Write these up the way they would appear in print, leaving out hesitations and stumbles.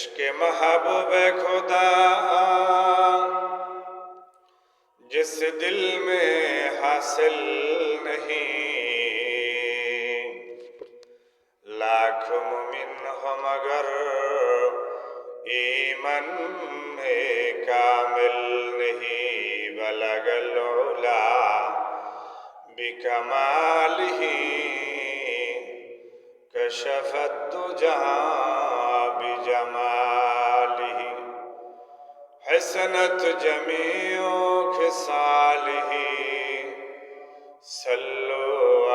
इश्क महबूब खुदा जिस दिल में हासिल नहीं, लाख मुमिन हो मगर ईमान में कामिल नहीं। बलगल उला बिकमालिही कशफत दुजा बिजमालिही हसनत जमीओ खिसालिही सल्लु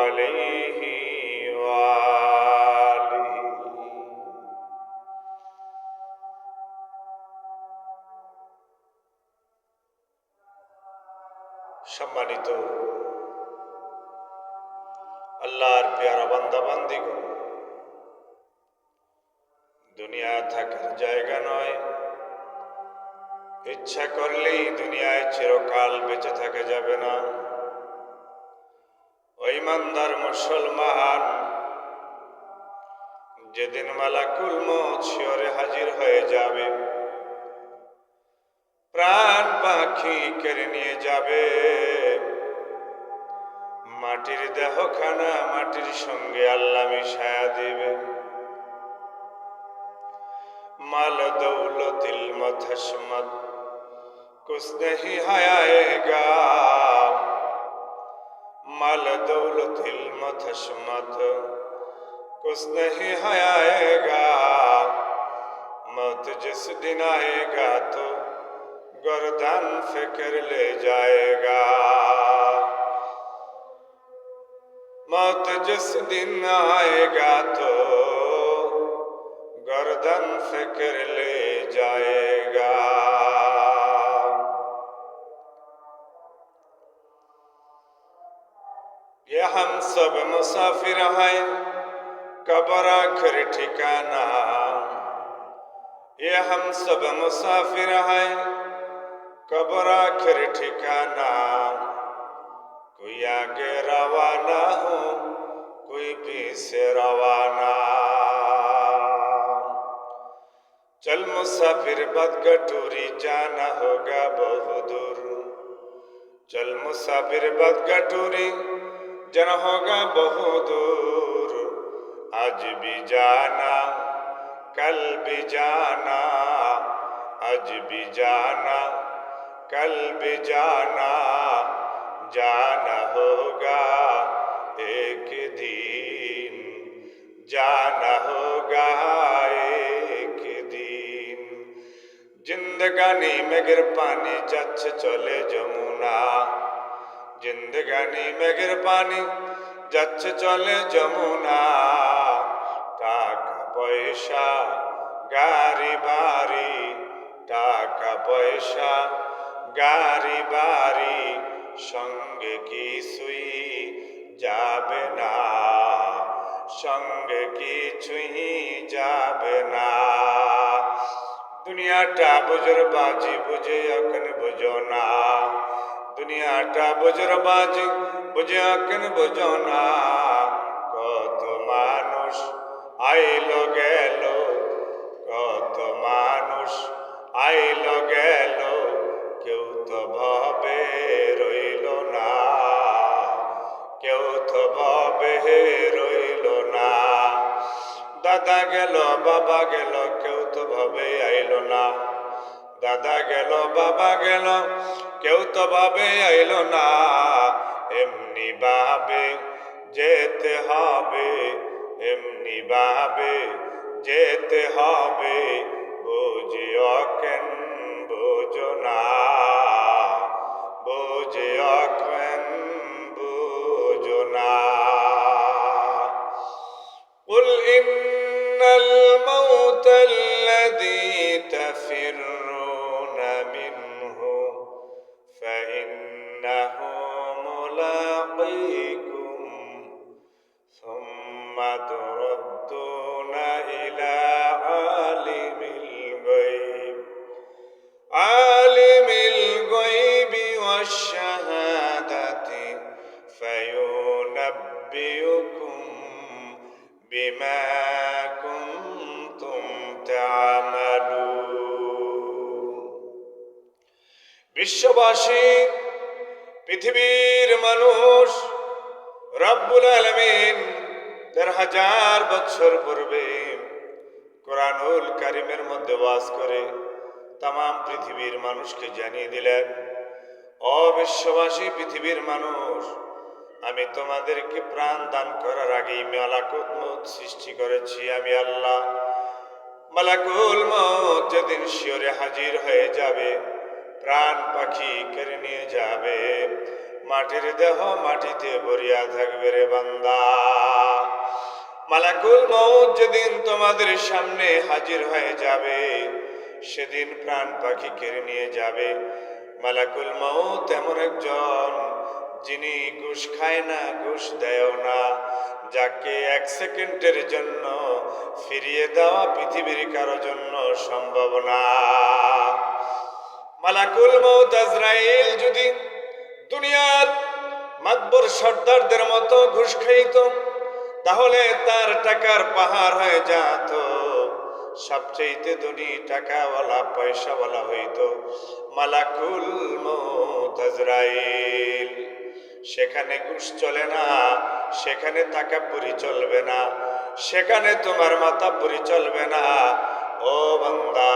अलैहि वालिही। সম্মানিত আল্লাহর প্যারা বান্দা বান্দিগণ, দুনিয়া থাকার জায়গা নয়। ইচ্ছা করলেই দুনিয়ায় চিরকাল বেঁচে থাকা যাবে না। ওই ইমানদার মুসলমান যেদিন মালাকুল মউত শিয়রে হাজির হয়ে যাবে, প্রাণ পাখি কেড়ে নিয়ে যাবে, মাটির দেহখানা মাটির সঙ্গে আল্লাহ মিশায়া দিবে। माल दौलतिल मथशमत कुछ नहीं आएगा, माल दौलतिल मथशमत कुछ नहीं आएगा। मौत जिस दिन आएगा तो गर्दन फिक्र ले जाएगा। मौत जिस दिन आएगा तो गर्दन फिक्र ले जाएगा। ये हम सब मुसाफिर हैं, कब्र आखिर ठिकाना। ये हम सब मुसाफिर हैं, कब्र आखिर ठिकाना। कोई आगे रवाना हो, कोई पीछे रवाना। चल मुसाफिर बदगटूरी जाना होगा बहुदूर। चल मुसाफिर बदगटूरी जाना होगा बहुदूर। आज भी जाना कल भी जाना, आज भी जाना कल भी जाना। जाना होगा एक दिन, जाना होगा जिंदगानी में गिर पानी যাচ্ছে চলে যমুনা। जिंदगानी में गिर पानी যাচ্ছে চলে যমুনা। টাকা পয়সা গাড়ি বাড়ি, টাকা পয়সা গাড়ি বাড়ি সঙ্গে কিছুই যাবে না, সঙ্গে কিছুই যাবে না। दुनियाटा बुजुर्गबाजी बुझे अकन बुझो ना। दुनियाटा बुजुर्गबाजी बुझे अकन बुझो ना। कत मानुष आइलो गेलो, कत मानुष आइलो गेलो, केउ तो भावे रइलो ना, केउ तो भावे रइलो ना। दादा गेलो बाबा गेलो, केउ तो भावे आइलो ना। दादा गेलो बाबा गेलो, केउ तो भावे आइलो ना। एमनी भावे जेते हबे, एमनी भावे जेते हबे। बुझियो केन बुझो ना, बुझियो केन बुझो ना। कुल इन्नल मौत الذي تفرون منه فإنه ملاقيكم ثم تردون إلى عالم الغيب، عالم الغيب والشهادة فينبئكم بما كنتم تعملون। বিশ্ববাসী, পৃথিবীর মানুষ রব্বুল আলামিন ১,৫০০ বছর পূর্বে কোরআনুল কারীমের মধ্যে ওয়াজ করে তাম পৃথিবীর মানুষকে জানিয়ে দিলেন, ও বিশ্ববাসী পৃথিবীর মানুষ, আমি তোমাদেরকে প্রাণ দান করার আগেই মালাকুল মউত সৃষ্টি করেছি। আমি আল্লাহ। মালাকুল মউত যেদিন শিয়রে হাজির হয়ে যাবে, প্রাণ পাখি কেড়ে নিয়ে যাবে, মাটির দেহ মাটিতে ভরিয়া থাকবে রে বান্দা। মালাকুল মউত যেদিন তোমাদের সামনে হাজির হয়ে যাবে, সেদিন প্রাণ পাখি কেড়ে নিয়ে যাবে। মালাকুল মউত এমন একজন, যিনি ঘুষ খায় না, ঘুষ দেয়ও না, যাকে ১ সেকেন্ডের জন্য ফিরিয়ে দেওয়া পৃথিবীর কারো জন্য সম্ভব না। মালাকুল মউত আজরাইল যদি দুনিয়ার মাতবর সর্দারদের মতো ঘুষ খাইত, তাহলে তার টাকার পাহাড় হয়ে যেত। সবচেয়ে ধনী টাকাওয়ালা পয়সাওয়ালা হইত মালাকুল মউত আজরাইল। সেখানে ঘুষ চলে না, সেখানে তাকাব্বুরি চলবে না, সেখানে তোমার মাতাব্বুরি চলবে না। ও বান্দা,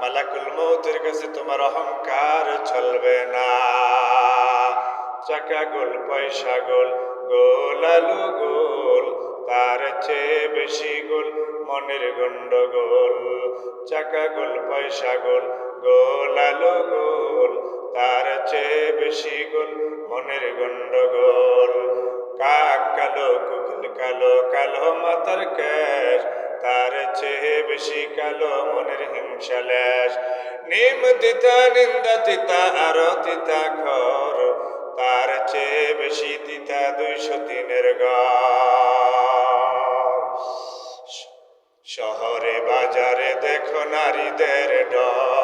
মালাকুল মউতের কাছে তোমার অহংকার চলবে না। চাকা গোল পয়সা গোল, গোল আলু গোল, তার চেয়ে বেশি গোল মনের গন্ডগোল। চাকা গোল পয়সা গোল, গোল আলু গোল, তার চেয়ে বেশি গোল মনের গন্ডগোল। কাক কালো কুকুল কালো, কালো মাথার ক্যাশ, তার চেয়ে বেশি কালো মনের হিংসা লেশ। নিম তিতা নিন্দা তিতা আরো তিতা খর, তার চেয়ে বেশি তিতা ২০৩-এর ঘর। শহরে বাজারে দেখো নারীদের ডর,